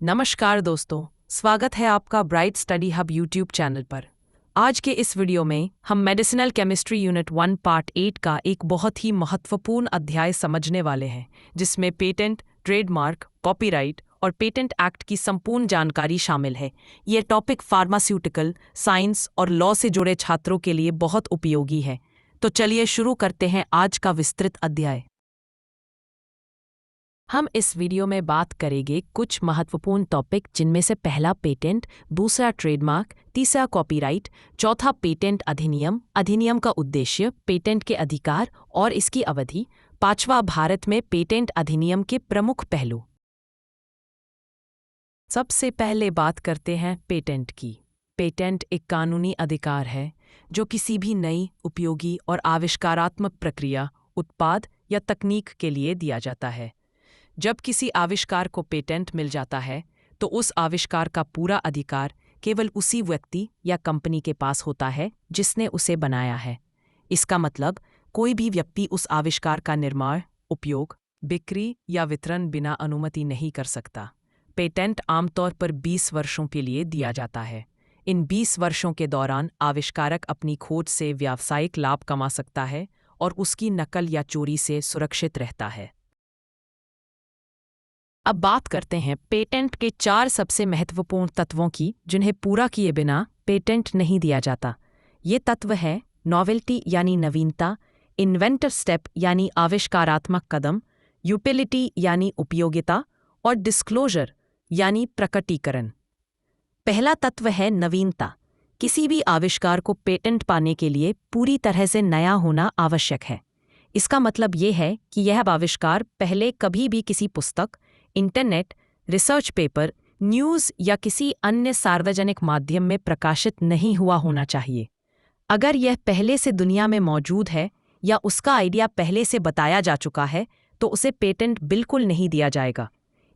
नमस्कार दोस्तों, स्वागत है आपका bright study hub YouTube channel पर। आज के इस वीडियो में हम मेडिसिनल केमिस्ट्री यूनिट 1 पार्ट 8 का एक बहुत ही महत्वपूर्ण अध्याय समझने वाले हैं, जिसमें पेटेंट, ट्रेडमार्क, कॉपीराइट और पेटेंट एक्ट की संपूर्ण जानकारी शामिल है। यह टॉपिक फार्मास्यूटिकल, साइंस और लॉ से जुड़े छात्रों के लिए बहुत उपयोगी है। तो चलिए शुरू करते हैं आज का विस्तृत अध्याय। हम इस वीडियो में बात करेंगे कुछ महत्वपूर्ण टॉपिक, जिनमें से पहला पेटेंट, दूसरा ट्रेडमार्क, तीसरा कॉपीराइट, चौथा पेटेंट अधिनियम, अधिनियम का उद्देश्य, पेटेंट के अधिकार और इसकी अवधि, पांचवा भारत में पेटेंट अधिनियम के प्रमुख पहलू। सबसे पहले बात करते हैं पेटेंट की। पेटेंट एक कानूनी अधिकार है जो किसी भी नई, उपयोगी और आविष्कारात्मक प्रक्रिया, उत्पाद या तकनीक के लिए दिया जाता है। जब किसी आविष्कार को पेटेंट मिल जाता है तो उस आविष्कार का पूरा अधिकार केवल उसी व्यक्ति या कंपनी के पास होता है जिसने उसे बनाया है। इसका मतलब कोई भी व्यक्ति उस आविष्कार का निर्माण, उपयोग, बिक्री या वितरण बिना अनुमति नहीं कर सकता। पेटेंट आमतौर पर 20 वर्षों के लिए दिया जाता है। इन 20 वर्षों के दौरान आविष्कारक अपनी खोज से व्यावसायिक लाभ कमा सकता है और उसकी नकल या चोरी से सुरक्षित रहता है। अब बात करते हैं पेटेंट के 4 सबसे महत्वपूर्ण तत्वों की, जिन्हें पूरा किए बिना पेटेंट नहीं दिया जाता। ये तत्व है नॉवेल्टी यानी नवीनता, इन्वेंटर स्टेप यानी आविष्कारात्मक कदम, यूटिलिटी यानी उपयोगिता और डिस्क्लोजर यानी प्रकटीकरण। पहला तत्व है नवीनता। किसी भी आविष्कार को पेटेंट पाने के लिए पूरी तरह से नया होना आवश्यक है। इसका मतलब ये है कि यह आविष्कार पहले कभी भी किसी पुस्तक, इंटरनेट, रिसर्च पेपर, न्यूज़ या किसी अन्य सार्वजनिक माध्यम में प्रकाशित नहीं हुआ होना चाहिए। अगर यह पहले से दुनिया में मौजूद है या उसका आइडिया पहले से बताया जा चुका है तो उसे पेटेंट बिल्कुल नहीं दिया जाएगा।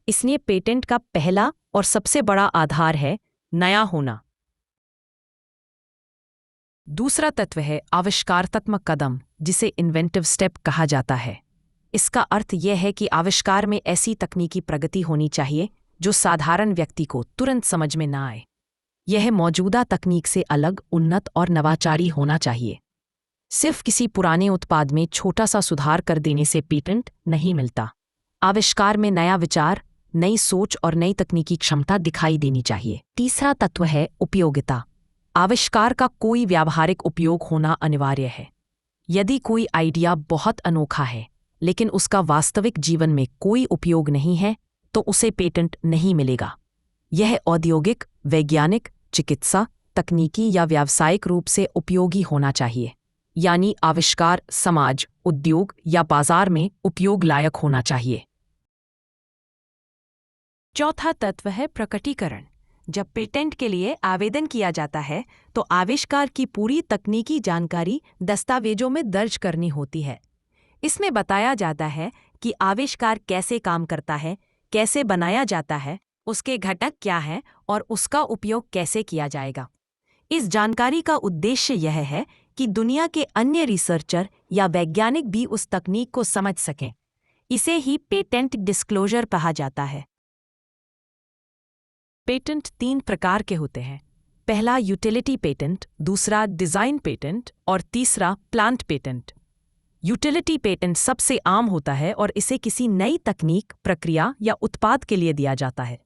इसलिए पेटेंट का पहला और सबसे बड़ा आधार है नया होना। दूसरा तत्व है आविष्कारात्मक कदम, जिसे इन्वेंटिव स्टेप कहा जाता है। इसका अर्थ यह है कि आविष्कार में ऐसी तकनीकी प्रगति होनी चाहिए जो साधारण व्यक्ति को तुरंत समझ में न आए। यह मौजूदा तकनीक से अलग, उन्नत और नवाचारी होना चाहिए। सिर्फ किसी पुराने उत्पाद में छोटा सा सुधार कर देने से पेटेंट नहीं मिलता। आविष्कार में नया विचार, नई सोच और नई तकनीकी क्षमता दिखाई देनी चाहिए। तीसरा तत्व है उपयोगिता। आविष्कार का कोई व्यावहारिक उपयोग होना अनिवार्य है। यदि कोई आइडिया बहुत अनोखा है लेकिन उसका वास्तविक जीवन में कोई उपयोग नहीं है तो उसे पेटेंट नहीं मिलेगा। यह औद्योगिक, वैज्ञानिक, चिकित्सा, तकनीकी या व्यावसायिक रूप से उपयोगी होना चाहिए, यानी आविष्कार समाज, उद्योग या बाजार में उपयोग लायक होना चाहिए। चौथा तत्व है प्रकटीकरण। जब पेटेंट के लिए आवेदन किया जाता है तो आविष्कार की पूरी तकनीकी जानकारी दस्तावेजों में दर्ज करनी होती है। इसमें बताया जाता है कि आविष्कार कैसे काम करता है, कैसे बनाया जाता है, उसके घटक क्या हैं और उसका उपयोग कैसे किया जाएगा। इस जानकारी का उद्देश्य यह है कि दुनिया के अन्य रिसर्चर या वैज्ञानिक भी उस तकनीक को समझ सकें। इसे ही पेटेंट डिस्क्लोजर कहा जाता है। पेटेंट 3 प्रकार के होते हैं। पहला यूटिलिटी पेटेंट, दूसरा डिजाइन पेटेंट और तीसरा प्लांट पेटेंट। यूटिलिटी पेटेंट सबसे आम होता है और इसे किसी नई तकनीक, प्रक्रिया या उत्पाद के लिए दिया जाता है।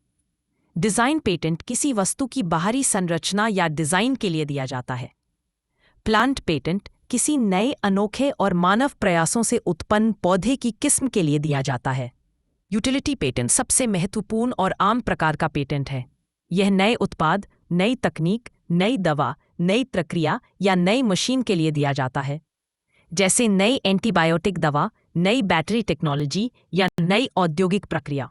डिजाइन पेटेंट किसी वस्तु की बाहरी संरचना या डिजाइन के लिए दिया जाता है। प्लांट पेटेंट किसी नए, अनोखे और मानव प्रयासों से उत्पन्न पौधे की किस्म के लिए दिया जाता है। यूटिलिटी पेटेंट सबसे महत्वपूर्ण और आम प्रकार का पेटेंट है। यह नए उत्पाद, नई तकनीक, नई दवा, नई प्रक्रिया या नई मशीन के लिए दिया जाता है, जैसे नई एंटीबायोटिक दवा, नई बैटरी टेक्नोलॉजी या नई औद्योगिक प्रक्रिया।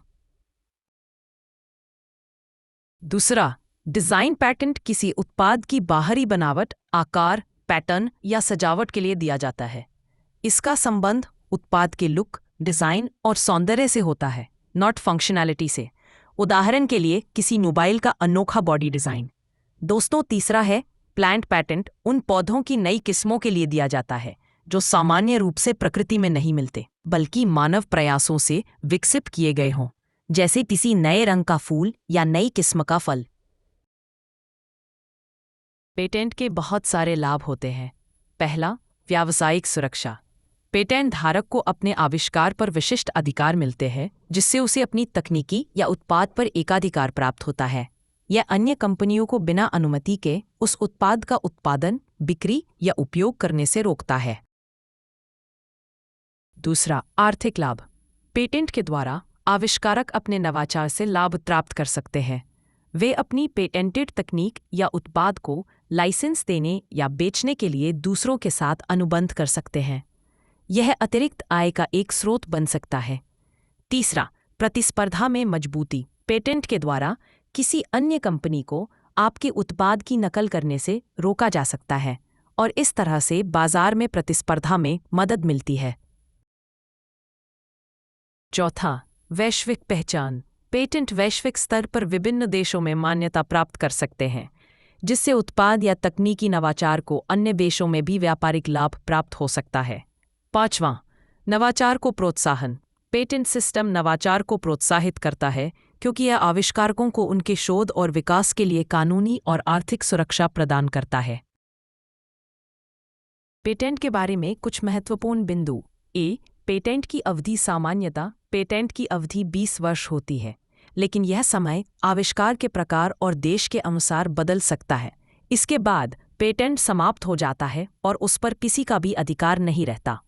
दूसरा, डिजाइन पेटेंट किसी उत्पाद की बाहरी बनावट, आकार, पैटर्न या सजावट के लिए दिया जाता है। इसका संबंध उत्पाद के लुक, डिजाइन और सौंदर्य से होता है, नॉट फंक्शनैलिटी से। उदाहरण के लिए किसी मोबाइल का अनोखा बॉडी डिजाइन। दोस्तों, तीसरा है प्लांट पेटेंट। उन पौधों की नई किस्मों के लिए दिया जाता है जो सामान्य रूप से प्रकृति में नहीं मिलते, बल्कि मानव प्रयासों से विकसित किए गए हों। जैसे किसी नए रंग का फूल या नई किस्म का फल। पेटेंट के बहुत सारे लाभ होते हैं। पहला, व्यावसायिक सुरक्षा। पेटेंट धारक को अपने आविष्कार पर विशिष्ट अधिकार मिलते हैं, जिससे उसे अपनी तकनीकी या उत्पाद पर एकाधिकार प्राप्त होता है। यह अन्य कंपनियों को बिना अनुमति के उस उत्पाद का उत्पादन, बिक्री या उपयोग करने से रोकता है। दूसरा, आर्थिक लाभ। पेटेंट के द्वारा आविष्कारक अपने नवाचार से लाभ प्राप्त कर सकते हैं। वे अपनी पेटेंटेड तकनीक या उत्पाद को लाइसेंस देने या बेचने के लिए दूसरों के साथ अनुबंध कर सकते हैं। यह अतिरिक्त आय का एक स्रोत बन सकता है। तीसरा, प्रतिस्पर्धा में मजबूती। पेटेंट के द्वारा किसी अन्य कंपनी को आपके उत्पाद की नकल करने से रोका जा सकता है और इस तरह से बाजार में प्रतिस्पर्धा में मदद मिलती है। चौथा, वैश्विक पहचान। पेटेंट वैश्विक स्तर पर विभिन्न देशों में मान्यता प्राप्त कर सकते हैं, जिससे उत्पाद या तकनीकी नवाचार को अन्य देशों में भी व्यापारिक लाभ प्राप्त हो सकता है। पांचवां, नवाचार को प्रोत्साहन। पेटेंट सिस्टम नवाचार को प्रोत्साहित करता है क्योंकि यह आविष्कारकों को उनके शोध और विकास के लिए कानूनी और आर्थिक सुरक्षा प्रदान करता है। पेटेंट के बारे में कुछ महत्वपूर्ण बिंदु। पेटेंट की अवधि। सामान्यतः पेटेंट की अवधि 20 वर्ष होती है, लेकिन यह समय आविष्कार के प्रकार और देश के अनुसार बदल सकता है। इसके बाद पेटेंट समाप्त हो जाता है और उस पर किसी का भी अधिकार नहीं रहता।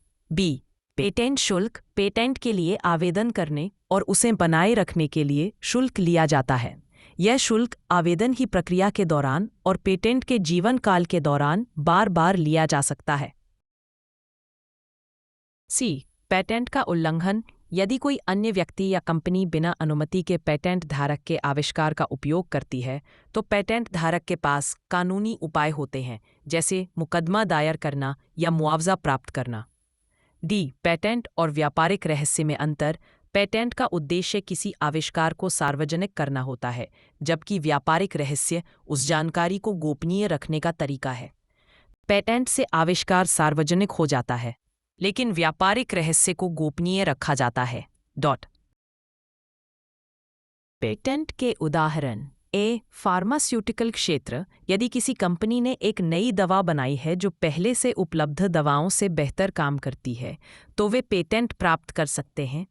पेटेंट शुल्क। पेटेंट के लिए आवेदन करने और उसे बनाए रखने के लिए शुल्क लिया जाता है। यह शुल्क आवेदन की प्रक्रिया के दौरान और पेटेंट के जीवन काल के दौरान बार बार लिया जा सकता है। पेटेंट का उल्लंघन। यदि कोई अन्य व्यक्ति या कंपनी बिना अनुमति के पेटेंट धारक के आविष्कार का उपयोग करती है, तो पेटेंट धारक के पास कानूनी उपाय होते हैं, जैसे मुकदमा दायर करना या मुआवजा प्राप्त करना। पेटेंट और व्यापारिक रहस्य में अंतर। पेटेंट का उद्देश्य किसी आविष्कार को सार्वजनिक करना होता है, जबकि व्यापारिक रहस्य उस जानकारी को गोपनीय रखने का तरीका है। पेटेंट से आविष्कार सार्वजनिक हो जाता है, लेकिन व्यापारिक रहस्य को गोपनीय रखा जाता है। पेटेंट के उदाहरण। फार्मास्यूटिकल क्षेत्र। यदि किसी कंपनी ने एक नई दवा बनाई है जो पहले से उपलब्ध दवाओं से बेहतर काम करती है, तो वे पेटेंट प्राप्त कर सकते हैं।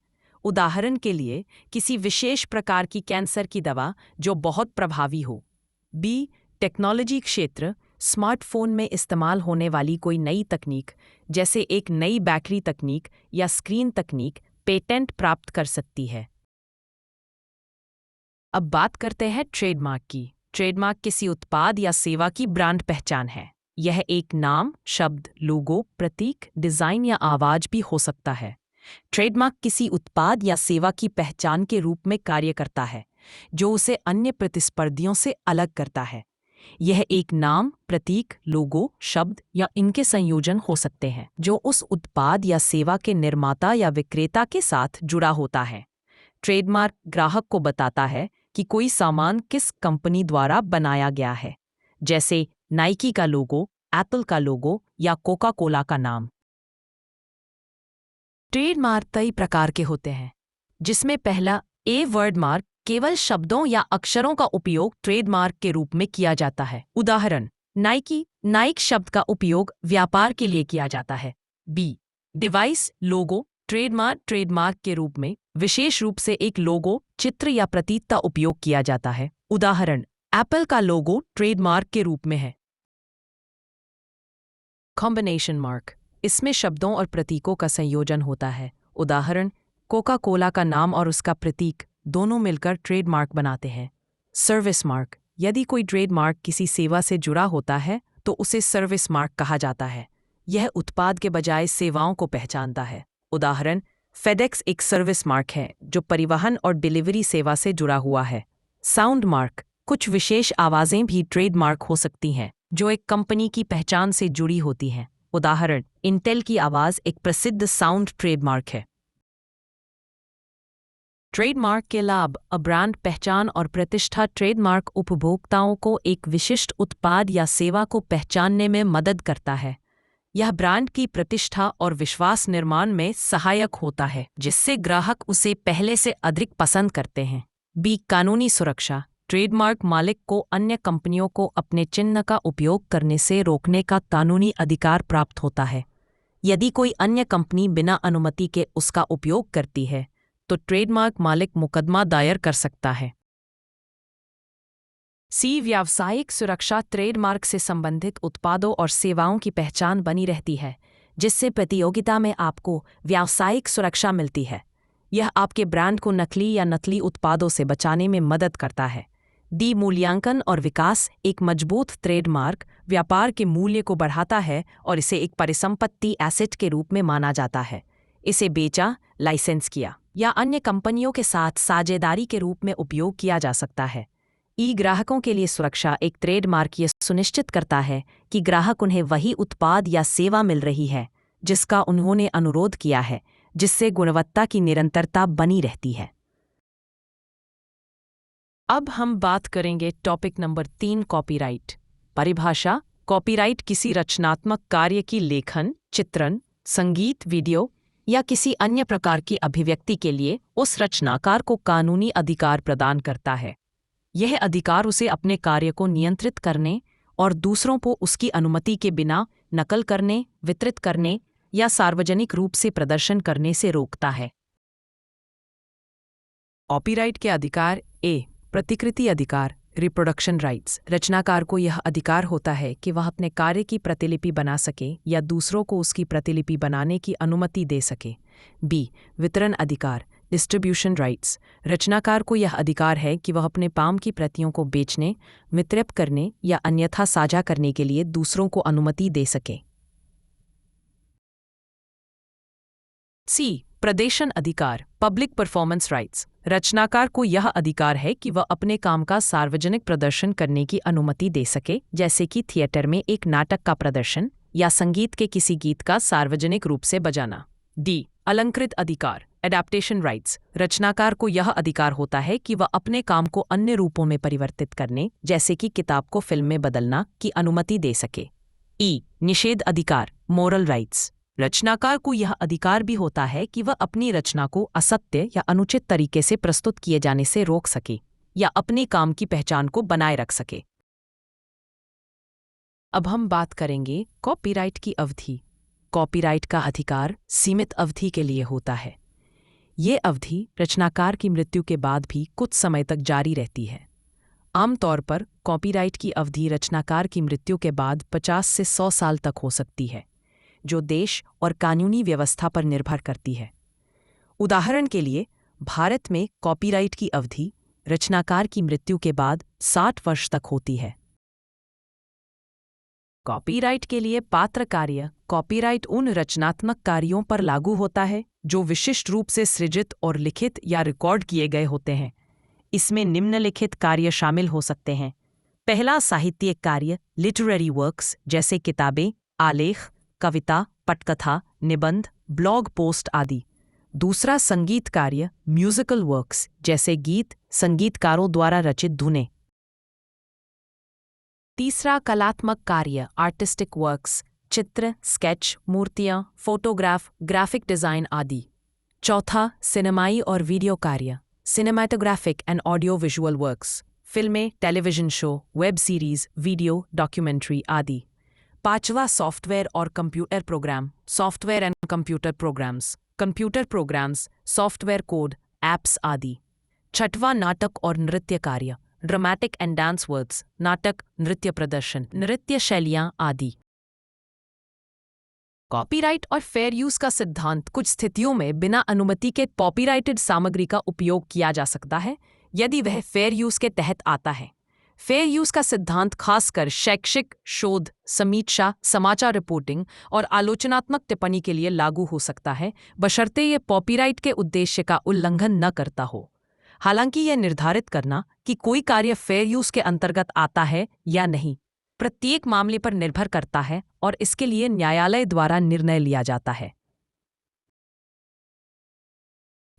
उदाहरण के लिए, किसी विशेष प्रकार की कैंसर की दवा जो बहुत प्रभावी हो। टेक्नोलॉजी क्षेत्र। स्मार्टफोन में इस्तेमाल होने वाली कोई नई तकनीक, जैसे एक नई बैटरी तकनीक या स्क्रीन तकनीक, पेटेंट प्राप्त कर सकती है। अब बात करते हैं ट्रेडमार्क की। ट्रेडमार्क किसी उत्पाद या सेवा की ब्रांड पहचान है। यह एक नाम, शब्द, लोगो, प्रतीक, डिजाइन या आवाज भी हो सकता है। ट्रेडमार्क किसी उत्पाद या सेवा की पहचान के रूप में कार्य करता है, जो उसे अन्य प्रतिस्पर्धियों से अलग करता है। यह एक नाम, प्रतीक, लोगो, शब्द या इनके संयोजन हो सकते हैं, जो उस उत्पाद या सेवा के निर्माता या विक्रेता के साथ जुड़ा होता है। ट्रेडमार्क ग्राहक को बताता है कि कोई सामान किस कंपनी द्वारा बनाया गया है, जैसे नाइकी का लोगो, एप्पल का लोगो या कोका कोला का नाम। ट्रेडमार्क कई प्रकार के होते हैं, जिसमें पहला वर्डमार्क। केवल शब्दों या अक्षरों का उपयोग ट्रेडमार्क के रूप में किया जाता है। उदाहरण, नाइक शब्द का उपयोग व्यापार के लिए किया जाता है। डिवाइस लोगो। ट्रेडमार्क के रूप में विशेष रूप से एक लोगो, चित्र या प्रतीक का उपयोग किया जाता है। उदाहरण, एप्पल का लोगो ट्रेडमार्क के रूप में है। Combination mark. इसमें शब्दों और प्रतीकों का संयोजन होता है। उदाहरण, कोका कोला का नाम और उसका प्रतीक दोनों मिलकर ट्रेडमार्क बनाते हैं। Service mark. यदि कोई ट्रेडमार्क किसी सेवा से जुड़ा होता है, तो उसे सर्विस मार्क कहा जाता है। यह उत्पाद के बजाय सेवाओं को पहचानता है। उदाहरण, फेडेक्स एक सर्विस मार्क है जो परिवहन और डिलीवरी सेवा से जुड़ा हुआ है। Sound mark. कुछ विशेष आवाजें भी ट्रेडमार्क हो सकती हैं, जो एक कंपनी की पहचान से जुड़ी होती हैं। उदाहरण, इंटेल की आवाज एक प्रसिद्ध साउंड ट्रेडमार्क है। ट्रेडमार्क के लाभ। ब्रांड पहचान और प्रतिष्ठा। ट्रेडमार्क उपभोक्ताओं को एक विशिष्ट उत्पाद या सेवा को पहचानने में मदद करता है। यह ब्रांड की प्रतिष्ठा और विश्वास निर्माण में सहायक होता है, जिससे ग्राहक उसे पहले से अधिक पसंद करते हैं। बी, कानूनी सुरक्षा। ट्रेडमार्क मालिक को अन्य कंपनियों को अपने चिन्ह का उपयोग करने से रोकने का कानूनी अधिकार प्राप्त होता है। यदि कोई अन्य कंपनी बिना अनुमति के उसका उपयोग करती है, तो ट्रेडमार्क मालिक मुकदमा दायर कर सकता है। सी, व्यावसायिक सुरक्षा। ट्रेडमार्क से संबंधित उत्पादों और सेवाओं की पहचान बनी रहती है, जिससे प्रतियोगिता में आपको व्यावसायिक सुरक्षा मिलती है। यह आपके ब्रांड को नकली या नकली उत्पादों से बचाने में मदद करता है। डी, मूल्यांकन और विकास। एक मजबूत ट्रेडमार्क व्यापार के मूल्य को बढ़ाता है और इसे एक परिसंपत्ति एसेट के रूप में माना जाता है। इसे बेचा, लाइसेंस किया या अन्य कंपनियों के साथ साझेदारी के रूप में उपयोग किया जा सकता है। ई, ग्राहकों के लिए सुरक्षा। एक ट्रेडमार्क यह सुनिश्चित करता है कि ग्राहक उन्हें वही उत्पाद या सेवा मिल रही है जिसका उन्होंने अनुरोध किया है, जिससे गुणवत्ता की निरंतरता बनी रहती है। अब हम बात करेंगे टॉपिक नंबर 3, कॉपीराइट। परिभाषा। कॉपीराइट किसी रचनात्मक कार्य की लेखन, चित्रण, संगीत, वीडियो या किसी अन्य प्रकार की अभिव्यक्ति के लिए उस रचनाकार को कानूनी अधिकार प्रदान करता है। यह अधिकार उसे अपने कार्य को नियंत्रित करने और दूसरों को उसकी अनुमति के बिना नकल करने, वितरित करने या सार्वजनिक रूप से प्रदर्शन करने से रोकता है। कॉपीराइट के अधिकार। ए, प्रतिकृति अधिकार, रिप्रोडक्शन राइट्स। रचनाकार को यह अधिकार होता है कि वह अपने कार्य की प्रतिलिपि बना सके या दूसरों को उसकी प्रतिलिपि बनाने की अनुमति दे सके। बी, वितरण अधिकार, डिस्ट्रीब्यूशन राइट्स। रचनाकार को यह अधिकार है कि वह अपने काम की प्रतियों को बेचने, वितरित करने या अन्यथा साझा करने के लिए दूसरों को अनुमति दे सके। सी, प्रदर्शन अधिकार, पब्लिक परफॉर्मेंस राइट्स। रचनाकार को यह अधिकार है कि वह अपने काम का सार्वजनिक प्रदर्शन करने की अनुमति दे सके, जैसे कि थिएटर में एक नाटक का प्रदर्शन या संगीत के किसी गीत का सार्वजनिक रूप से बजाना। डी, अलंकृत अधिकार, एडेप्टेशन राइट्स। रचनाकार को यह अधिकार होता है कि वह अपने काम को अन्य रूपों में परिवर्तित करने, जैसे कि किताब को फिल्म में बदलना, की अनुमति दे सके। ई, निषेध अधिकार, मोरल राइट्स। रचनाकार को यह अधिकार भी होता है कि वह अपनी रचना को असत्य या अनुचित तरीके से प्रस्तुत किए जाने से रोक सके या अपने काम की पहचान को बनाए रख सके। अब हम बात करेंगे कॉपीराइट की अवधि। कॉपीराइट का अधिकार सीमित अवधि के लिए होता है। ये अवधि रचनाकार की मृत्यु के बाद भी कुछ समय तक जारी रहती है। आमतौर पर कॉपीराइट की अवधि रचनाकार की मृत्यु के बाद 50 से 100 साल तक हो सकती है, जो देश और कानूनी व्यवस्था पर निर्भर करती है। उदाहरण के लिए, भारत में कॉपीराइट की अवधि रचनाकार की मृत्यु के बाद 60 वर्ष तक होती है। कॉपीराइट के लिए पात्र कार्य। कॉपीराइट उन रचनात्मक कार्यों पर लागू होता है जो विशिष्ट रूप से सृजित और लिखित या रिकॉर्ड किए गए होते हैं। इसमें निम्नलिखित कार्य शामिल हो सकते हैं। पहला, साहित्यिक कार्य, लिटरेरी वर्क्स, जैसे किताबें, आलेख, कविता, पटकथा, निबंध, ब्लॉग पोस्ट आदि। दूसरा, संगीत कार्य, म्यूजिकल वर्क्स, जैसे गीत, संगीतकारों द्वारा रचित धुनें। तीसरा, कलात्मक कार्य, आर्टिस्टिक वर्क्स, चित्र, स्केच, मूर्तियां, फोटोग्राफ, ग्राफिक डिजाइन आदि। चौथा, सिनेमाई और वीडियो कार्य, cinematographic and audio visual works, फिल्में, television show, web series, video, documentary आदि। पांचवा, सॉफ्टवेयर और computer program, software and computer programs, computer programs, software code, apps आदि। छठवां, नाटक और नृत्य कार्य, ड्रामेटिक एंड डांस वर्क्स, नाटक, नृत्य प्रदर्शन, नृत्य शैलियां आदि। कॉपीराइट और फेयर यूज का सिद्धांत। कुछ स्थितियों में बिना अनुमति के कॉपीराइटेड सामग्री का उपयोग किया जा सकता है, यदि वह फेयर यूज के तहत आता है। फेयर यूज का सिद्धांत खासकर शैक्षिक शोध, समीक्षा, समाचार रिपोर्टिंग और आलोचनात्मक टिप्पणी के लिए लागू हो सकता है, बशर्ते ये कॉपीराइट के उद्देश्य का उल्लंघन न करता हो। हालांकि यह निर्धारित करना कि कोई कार्य फेयर यूज के अंतर्गत आता है या नहीं, प्रत्येक मामले पर निर्भर करता है और इसके लिए न्यायालय द्वारा निर्णय लिया जाता है।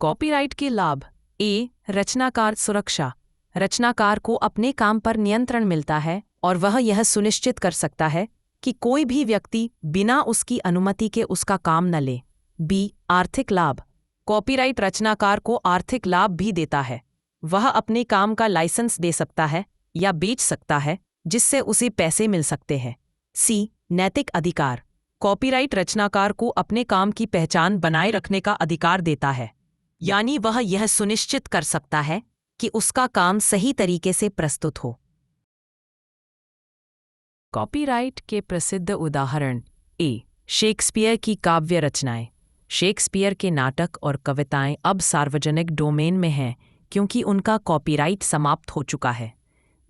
कॉपीराइट के लाभ। ए, रचनाकार सुरक्षा। रचनाकार को अपने काम पर नियंत्रण मिलता है और वह यह सुनिश्चित कर सकता है कि कोई भी व्यक्ति बिना उसकी अनुमति के उसका काम न ले। बी, आर्थिक लाभ। कॉपीराइट रचनाकार को आर्थिक लाभ भी देता है। वह अपने काम का लाइसेंस दे सकता है या बेच सकता है, जिससे उसे पैसे मिल सकते हैं। सी, नैतिक अधिकार। कॉपीराइट रचनाकार को अपने काम की पहचान बनाए रखने का अधिकार देता है, यानी वह यह सुनिश्चित कर सकता है कि उसका काम सही तरीके से प्रस्तुत हो। कॉपीराइट के प्रसिद्ध उदाहरण ए, शेक्सपियर की काव्य रचनाएं। शेक्सपियर के नाटक और कविताएं अब सार्वजनिक डोमेन में हैं क्योंकि उनका कॉपीराइट समाप्त हो चुका है।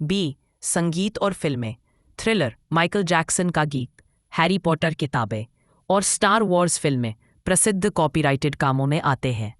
बी, संगीत और फिल्में। थ्रिलर, माइकल जैक्सन का गीत, हैरी पॉटर किताबें और स्टार वॉर्स फिल्में प्रसिद्ध कॉपीराइटेड कामों में आते हैं।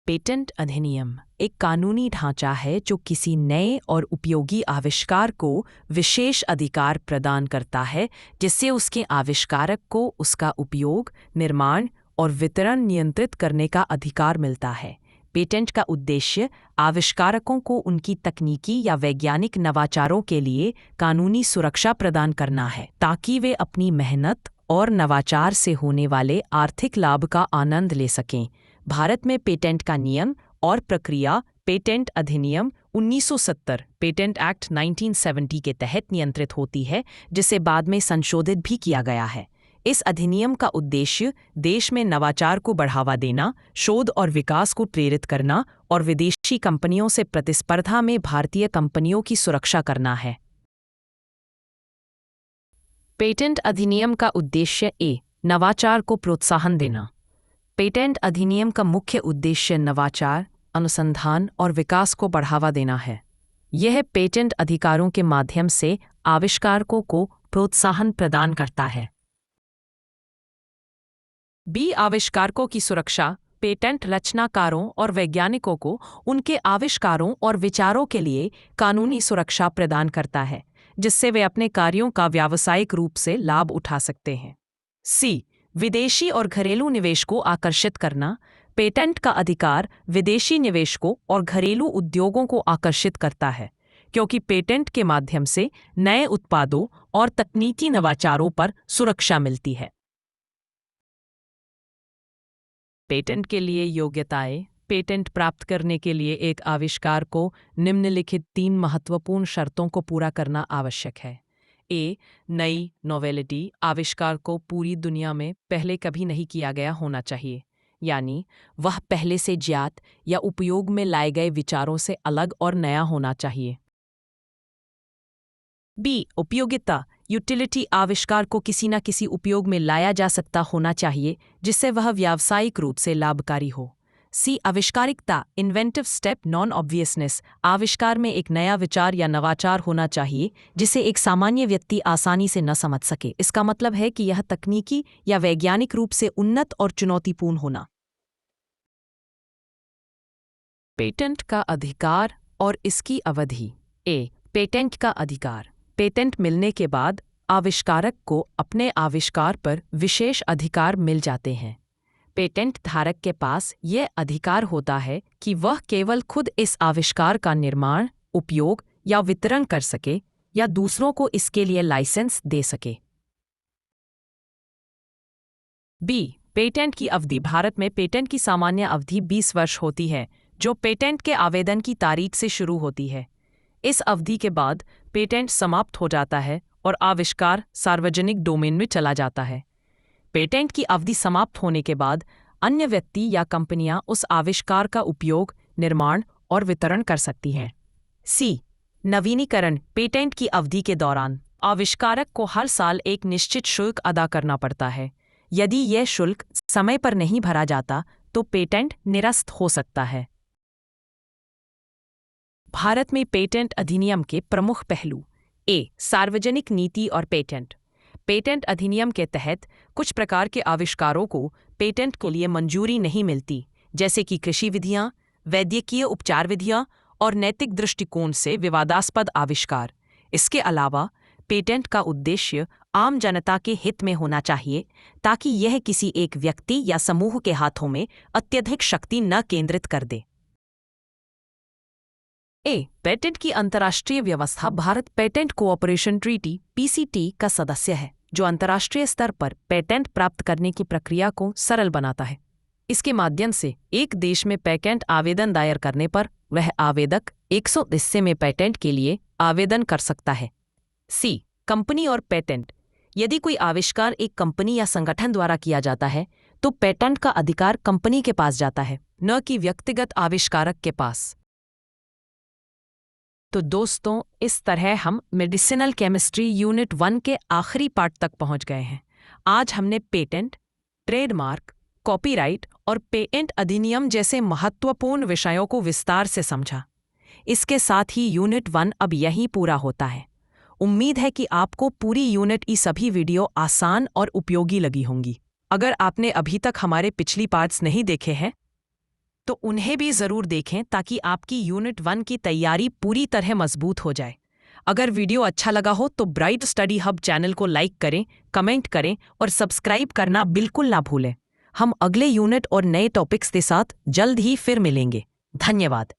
पेटेंट अधिनियम एक कानूनी ढांचा है जो किसी नए और उपयोगी आविष्कार को विशेष अधिकार प्रदान करता है, जिससे उसके आविष्कारक को उसका उपयोग, निर्माण और वितरण नियंत्रित करने का अधिकार मिलता है। पेटेंट का उद्देश्य आविष्कारकों को उनकी तकनीकी या वैज्ञानिक नवाचारों के लिए कानूनी सुरक्षा प्रदान करना है, ताकि वे अपनी मेहनत और नवाचार से होने वाले आर्थिक लाभ का आनंद ले सकें। भारत में पेटेंट का नियम और प्रक्रिया पेटेंट अधिनियम 1970 पेटेंट एक्ट 1970 के तहत नियंत्रित होती है, जिसे बाद में संशोधित भी किया गया है। इस अधिनियम का उद्देश्य देश में नवाचार को बढ़ावा देना, शोध और विकास को प्रेरित करना और विदेशी कंपनियों से प्रतिस्पर्धा में भारतीय कंपनियों की सुरक्षा करना है। पेटेंट अधिनियम का उद्देश्य ए, नवाचार को प्रोत्साहन देना। पेटेंट अधिनियम का मुख्य उद्देश्य नवाचार, अनुसंधान और विकास को बढ़ावा देना है। यह पेटेंट अधिकारों के माध्यम से आविष्कारकों को प्रोत्साहन प्रदान करता है। बी, आविष्कारकों की सुरक्षा। पेटेंट रचनाकारों और वैज्ञानिकों को उनके आविष्कारों और विचारों के लिए कानूनी सुरक्षा प्रदान करता है, जिससे वे अपने कार्यों का व्यावसायिक रूप से लाभ उठा सकते हैं। सी, विदेशी और घरेलू निवेश को आकर्षित करना। पेटेंट का अधिकार विदेशी निवेशकों और घरेलू उद्योगों को आकर्षित करता है, क्योंकि पेटेंट के माध्यम से नए उत्पादों और तकनीकी नवाचारों पर सुरक्षा मिलती है। पेटेंट के लिए योग्यताएं। पेटेंट प्राप्त करने के लिए एक आविष्कार को निम्नलिखित 3 महत्वपूर्ण शर्तों को पूरा करना आवश्यक है। ए, नई नोवेलिटी। आविष्कार को पूरी दुनिया में पहले कभी नहीं किया गया होना चाहिए, यानी वह पहले से ज्ञात या उपयोग में लाए गए विचारों से अलग और नया होना चाहिए। बी, उपयोगिता। यूटिलिटी। आविष्कार को किसी न किसी उपयोग में लाया जा सकता होना चाहिए, जिससे वह व्यावसायिक रूप से लाभकारी हो। सी, आविष्कारिकता। Inventive step, non obviousness. आविष्कार में एक नया विचार या नवाचार होना चाहिए जिसे एक सामान्य व्यक्ति आसानी से न समझ सके। इसका मतलब है कि यह तकनीकी या वैज्ञानिक रूप से उन्नत और चुनौतीपूर्ण होना। पेटेंट का अधिकार और इसकी अवधि। ए, पेटेंट का अधिकार। पेटेंट मिलने के बाद आविष्कारक को अपने आविष्कार पर विशेष अधिकार मिल जाते हैं। पेटेंट धारक के पास यह अधिकार होता है कि वह केवल खुद इस आविष्कार का निर्माण, उपयोग या वितरण कर सके या दूसरों को इसके लिए लाइसेंस दे सके। बी, पेटेंट की अवधि। भारत में पेटेंट की सामान्य अवधि 20 वर्ष होती है, जो पेटेंट के आवेदन की तारीख से शुरू होती है। इस अवधि के बाद पेटेंट समाप्त हो जाता है और आविष्कार सार्वजनिक डोमेन में चला जाता है। पेटेंट की अवधि समाप्त होने के बाद अन्य व्यक्ति या कंपनियां उस आविष्कार का उपयोग, निर्माण और वितरण कर सकती हैं। सी, नवीनीकरण। पेटेंट की अवधि के दौरान आविष्कारक को हर साल एक निश्चित शुल्क अदा करना पड़ता है। यदि यह शुल्क समय पर नहीं भरा जाता तो पेटेंट निरस्त हो सकता है। भारत में पेटेंट अधिनियम के प्रमुख पहलू। ए, सार्वजनिक नीति और पेटेंट। पेटेंट अधिनियम के तहत कुछ प्रकार के आविष्कारों को पेटेंट के लिए मंजूरी नहीं मिलती, जैसे कि कृषि विधियां, वैद्यकीय उपचार विधियां और नैतिक दृष्टिकोण से विवादास्पद आविष्कार। इसके अलावा पेटेंट का उद्देश्य आम जनता के हित में होना चाहिए, ताकि यह किसी एक व्यक्ति या समूह के हाथों में अत्यधिक शक्ति न केंद्रित कर दे। पेटेंट की अंतर्राष्ट्रीय व्यवस्था। Bharat patent cooperation treaty (PCT) का सदस्य है, जो अंतर्राष्ट्रीय स्तर पर पेटेंट प्राप्त करने की प्रक्रिया को सरल बनाता है। इसके माध्यम से एक देश में पेटेंट आवेदन दायर करने पर वह आवेदक 100 हिस्से में पेटेंट के लिए आवेदन कर सकता है। कंपनी और पेटेंट। यदि कोई आविष्कार एक कंपनी या संगठन द्वारा किया जाता है तो पेटेंट का अधिकार कंपनी के पास जाता है, न कि व्यक्तिगत आविष्कारक के पास। तो दोस्तों, इस तरह हम मेडिसिनल केमिस्ट्री यूनिट 1 के आखिरी पार्ट तक पहुंच गए हैं। आज हमने पेटेंट, ट्रेडमार्क, कॉपीराइट और पेटेंट अधिनियम जैसे महत्वपूर्ण विषयों को विस्तार से समझा। इसके साथ ही यूनिट 1 अब यहीं पूरा होता है। उम्मीद है कि आपको पूरी यूनिट की सभी वीडियो आसान और उपयोगी लगी होंगी। अगर आपने अभी तक हमारे पिछली पार्ट्स नहीं देखे हैं तो उन्हें भी ज़रूर देखें, ताकि आपकी यूनिट 1 की तैयारी पूरी तरह मजबूत हो जाए। अगर वीडियो अच्छा लगा हो तो ब्राइट स्टडी हब चैनल को लाइक करें, कमेंट करें और सब्सक्राइब करना बिल्कुल ना भूलें। हम अगले यूनिट और नए टॉपिक्स के साथ जल्द ही फिर मिलेंगे। धन्यवाद।